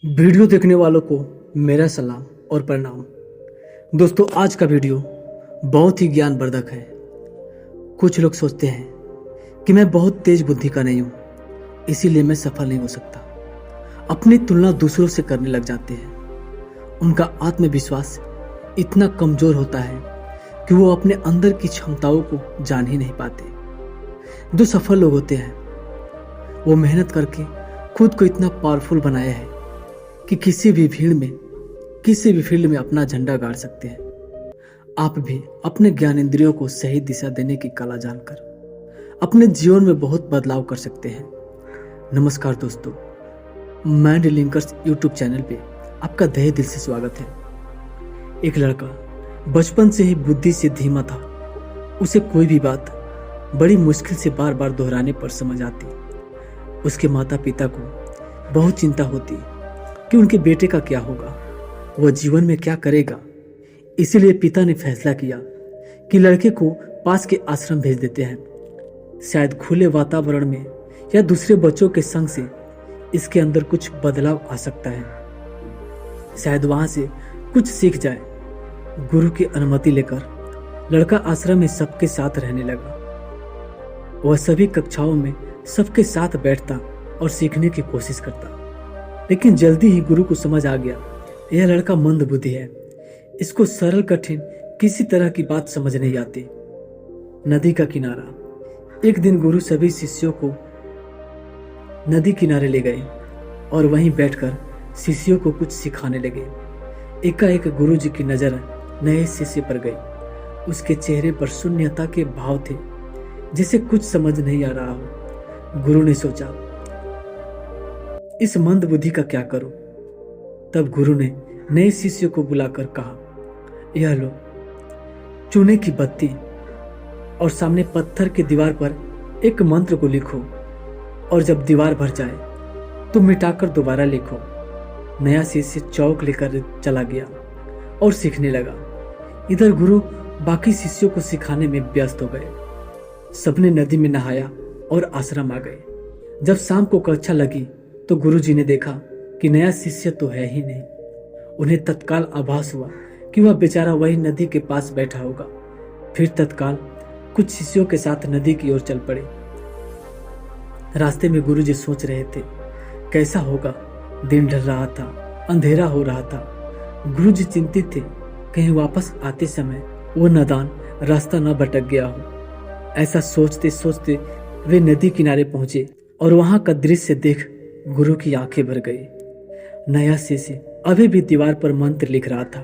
Video देखने वालों को मेरा सलाम और प्रणाम। दोस्तों, आज का वीडियो बहुत ही ज्ञानवर्धक है। कुछ लोग सोचते हैं कि मैं बहुत तेज बुद्धि का नहीं हूँ, इसीलिए मैं सफल नहीं हो सकता। अपनी तुलना दूसरों से करने लग जाते हैं। उनका आत्मविश्वास इतना कमजोर होता है कि वो अपने अंदर की क्षमताओं को जान ही नहीं पाते। जो सफल लोग होते हैं वो मेहनत करके खुद को इतना पावरफुल बनाया है कि किसी भी फील्ड में अपना झंडा गाड़ सकते हैं। आप भी अपने ज्ञानेंद्रियों को सही दिशा देने की कला जानकर अपने जीवन में बहुत बदलाव कर सकते हैं। नमस्कार दोस्तों, माइंड लिंकर्स यूट्यूब चैनल पे आपका तहे दिल से स्वागत है। एक लड़का बचपन से ही बुद्धि से धीमा था। उसे कोई भी बात बड़ी मुश्किल से बार बार दोहराने पर समझ आती। उसके माता पिता को बहुत चिंता होती कि उनके बेटे का क्या होगा, वह जीवन में क्या करेगा। इसीलिए पिता ने फैसला किया कि लड़के को पास के आश्रम भेज देते हैं। शायद खुले वातावरण में या दूसरे बच्चों के संग से इसके अंदर कुछ बदलाव आ सकता है। शायद वहां से कुछ सीख जाए। गुरु की अनुमति लेकर लड़का आश्रम में सबके साथ रहने लगा। वह सभी कक्षाओं में सबके साथ बैठता और सीखने की कोशिश करता। लेकिन जल्दी ही गुरु को समझ आ गया, यह लड़का मंद बुद्धि है। इसको सरल कठिन किसी तरह की बात समझ नहीं आती। नदी का किनारा। एक दिन गुरु सभी शिष्यों को नदी किनारे ले गए और वहीं बैठकर शिष्यों को कुछ सिखाने लगे। एकाएक गुरु जी की नजर नए शिष्य पर गई। उसके चेहरे पर शून्यता के भाव थे, जिसे कुछ समझ नहीं आ रहा हो। गुरु ने सोचा, इस मंद बुद्धि का क्या करूं? तब गुरु ने नए शिष्य को बुलाकर कहा, यह लो चूने की बत्ती और सामने पत्थर की दीवार पर एक मंत्र को लिखो, और जब दीवार भर जाए तो मिटाकर दोबारा लिखो। नया शिष्य चौक लेकर चला गया और सीखने लगा। इधर गुरु बाकी शिष्यों को सिखाने में व्यस्त हो गए। सबने नदी में नहाया और आश्रम आ गए। जब शाम को कक्षा लगी तो गुरुजी ने देखा कि नया शिष्य तो है ही नहीं। उन्हें तत्काल आभास हुआ कि वह बेचारा वही नदी के पास बैठा होगा। फिर तत्काल कुछ शिष्यों के साथ नदी की ओर चल पड़े। रास्ते में गुरुजी सोच रहे थे, कैसा होगा। दिन ढल रहा था, अंधेरा हो रहा था। गुरुजी चिंतित थे, कहीं वापस आते समय वो नादान रास्ता न भटक गया हो। ऐसा सोचते सोचते वे नदी किनारे पहुंचे और वहां का दृश्य देख गुरु की आंखें भर गई। नया शिष्य अभी भी दीवार पर मंत्र लिख रहा था।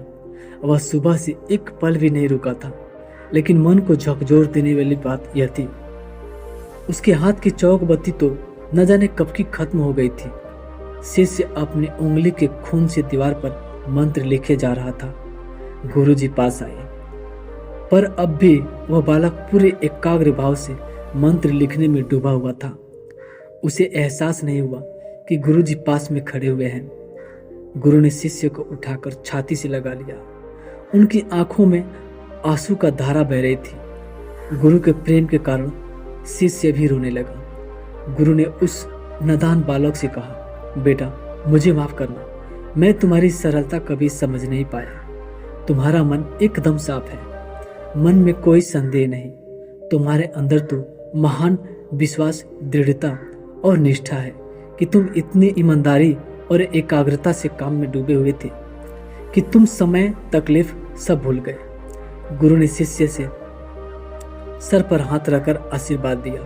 वह सुबह से एक पल भी नहीं रुका था, लेकिन मन को झकझोर देने वाली बात यह थी, उसके हाथ की चौक बत्ती तो न जाने कब की खत्म हो गई थी। शिष्य अपनी उंगली के खून से दीवार पर मंत्र लिखे जा रहा था। गुरुजी पास आए, पर अब भी वह बालक पूरे एकाग्र भाव से मंत्र लिखने में डूबा हुआ था। उसे एहसास नहीं हुआ कि गुरुजी पास में खड़े हुए हैं। गुरु ने शिष्य को उठाकर छाती से लगा लिया। उनकी आंखों में आंसू का धारा बह रही थी। गुरु के प्रेम के कारण शिष्य भी रोने लगा। गुरु ने उस नादान बालक से कहा, बेटा मुझे माफ करना, मैं तुम्हारी सरलता कभी समझ नहीं पाया। तुम्हारा मन एकदम साफ है, मन में कोई संदेह नहीं। तुम्हारे अंदर तो महान विश्वास, दृढ़ता और निष्ठा है कि तुम इतनी ईमानदारी और एकाग्रता से काम में डूबे हुए थे कि तुम समय, तकलीफ सब भूल गए। गुरु ने शिष्य से सर पर हाथ रखकर आशीर्वाद दिया,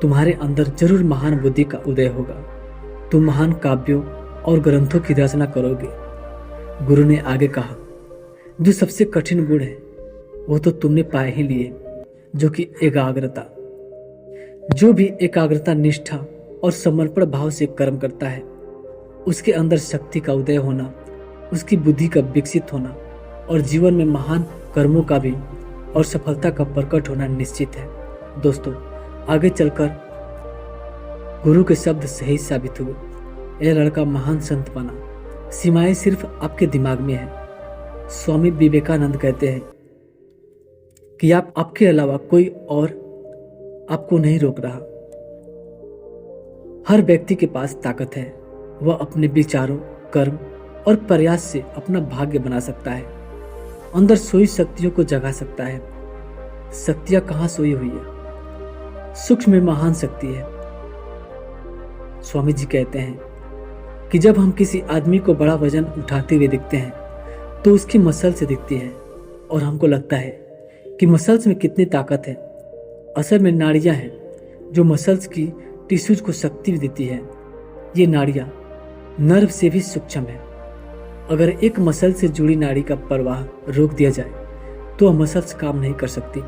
तुम्हारे अंदर जरूर महान बुद्धि का उदय होगा। तुम महान काव्यों और ग्रंथों की रचना करोगे। गुरु ने आगे कहा, जो सबसे कठिन गुण है वो तो तुमने पाए ही लिए, जो कि एकाग्रता। जो भी एकाग्रता, निष्ठा और समर्पण भाव से कर्म करता है, उसके अंदर शक्ति का उदय होना, उसकी बुद्धि का विकसित होना और जीवन में महान कर्मों का भी और सफलता का प्रकट होना निश्चित है। दोस्तों, आगे चलकर गुरु के शब्द सही साबित हुए। यह लड़का महान संत बना। सीमाएं सिर्फ आपके दिमाग में है। स्वामी विवेकानंद कहते हैं कि आपके अलावा कोई और आपको नहीं रोक रहा। हर व्यक्ति के पास ताकत है, वह अपने विचारों कर्म और प्रयास से अपना भाग्य बना सकता है, अंदर सोई शक्तियों को जगा सकता है। शक्तियां कहाँ सोई हुई है? सूक्ष्म में महान शक्ति है। स्वामी जी कहते हैं कि जब हम किसी आदमी को बड़ा वजन उठाते हुए दिखते हैं तो उसकी मसल से दिखती है और हमको लगता है कि मसल्स में कितनी ताकत है। असल में नाड़ियां हैं जो मसल्स की टिश्यूज को शक्ति देती है। ये नाड़ियां नर्व से भी सूक्ष्म है। अगर एक मसल से जुड़ी नाड़ी का प्रवाह रोक दिया जाए तो वह मसल्स काम नहीं कर सकती।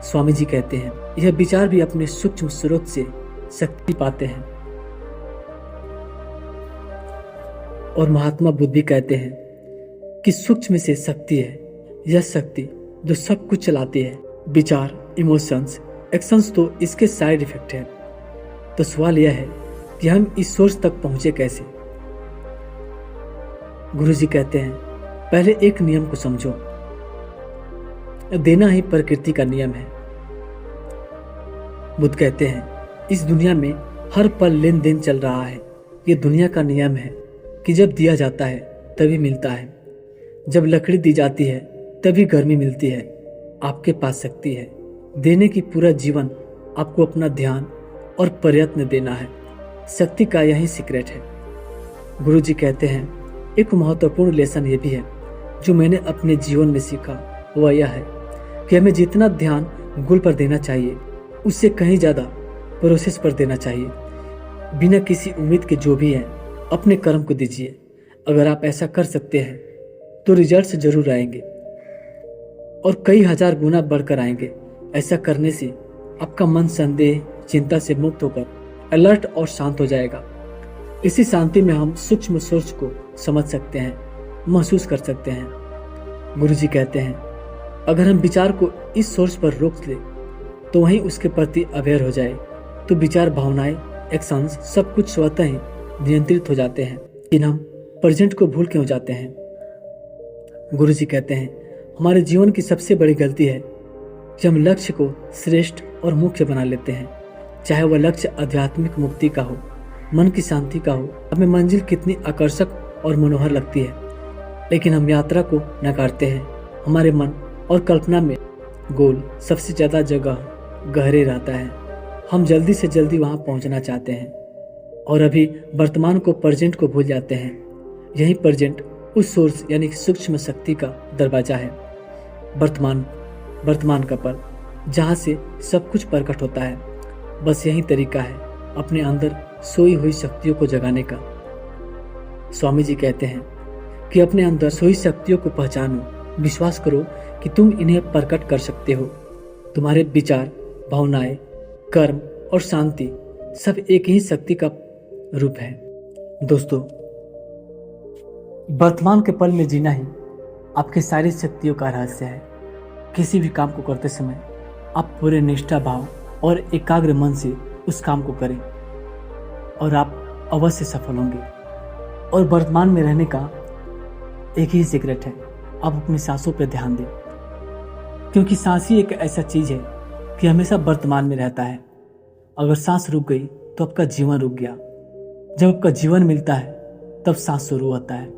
स्वामी जी कहते हैं यह विचार भी अपने सूक्ष्म स्रोत से शक्ति पाते हैं। और महात्मा बुद्ध भी कहते हैं कि सूक्ष्म से शक्ति है, यह शक्ति जो सब कुछ चलाती है। विचार, इमोशंस, एक्शंस तो इसके साइड इफेक्ट है। तो सवाल यह है कि हम इस सोर्स तक पहुंचे कैसे? गुरुजी कहते हैं पहले एक नियम को समझो, देना ही प्रकृति का नियम है। बुद्ध कहते हैं इस दुनिया में हर पल लेन देन चल रहा है। ये दुनिया का नियम है कि जब दिया जाता है तभी मिलता है। जब लकड़ी दी जाती है तभी गर्मी मिलती है। आपके पास शक्ति है देने की। पूरा जीवन आपको अपना ध्यान और प्रयत्न देना है। शक्ति का यही सीक्रेट है। गुरुजी कहते हैं एक महत्वपूर्ण लेसन ये भी है जो मैंने अपने जीवन में सीखा, वह यह है कि हमें जितना ध्यान गोल पर देना चाहिए उससे कहीं ज्यादा प्रोसेस पर देना चाहिए। बिना किसी उम्मीद के जो भी है अपने कर्म को दीजिए। अगर आप ऐसा कर सकते हैं तो रिजल्ट्स जरूर आएंगे और कई हजार गुना बढ़कर आएंगे। ऐसा करने से आपका मन संदेह, चिंता से मुक्त होकर अलर्ट और शांत हो जाएगा। इसी शांति में हम सूक्ष्म सोच को समझ सकते हैं, महसूस कर सकते हैं। गुरुजी कहते हैं अगर हम विचार को इस सोर्स पर रोक ले तो वहीं उसके प्रति अवेयर हो जाए तो विचार, भावनाएं, एक्शंस सब कुछ स्वतः ही नियंत्रित हो जाते हैं। लेकिन हम प्रेजेंट को भूल क्यों जाते हैं? गुरुजी कहते हैं हमारे जीवन की सबसे बड़ी गलती है कि हम लक्ष्य को श्रेष्ठ और मुख्य बना लेते हैं। चाहे वह लक्ष्य आध्यात्मिक मुक्ति का हो, मन की शांति का हो। हमें मंजिल कितनी आकर्षक और मनोहर लगती है, लेकिन हम यात्रा को नकारते हैं। हमारे मन और कल्पना में गोल सबसे ज्यादा जगह गहरे रहता है। हम जल्दी से जल्दी वहां पहुंचना चाहते हैं और अभी वर्तमान को, प्रेजेंट को भूल जाते हैं। यही प्रेजेंट उस सोर्स यानी सूक्ष्म शक्ति का दरवाजा है। वर्तमान का पल जहां से सब कुछ प्रकट होता है। बस यही तरीका है अपने अंदर सोई हुई शक्तियों को जगाने का। स्वामी जी कहते हैं कि अपने अंदर सोई शक्तियों को पहचानो, विश्वास करो कि तुम इन्हें प्रकट कर सकते हो। तुम्हारे विचार, भावनाएं, कर्म और शांति सब एक ही शक्ति का रूप है। दोस्तों, वर्तमान के पल में जीना ही आपकी सारी शक्तियों का रहस्य है। किसी भी काम को करते समय आप पूरे निष्ठा भाव और एकाग्र मन से उस काम को करें और आप अवश्य सफल होंगे। और वर्तमान में रहने का एक ही सीक्रेट है, आप अपनी सांसों पर ध्यान दें, क्योंकि सांस ही एक ऐसा चीज है कि हमेशा वर्तमान में रहता है। अगर सांस रुक गई तो आपका जीवन रुक गया। जब आपका जीवन मिलता है तब सांस शुरू होता है।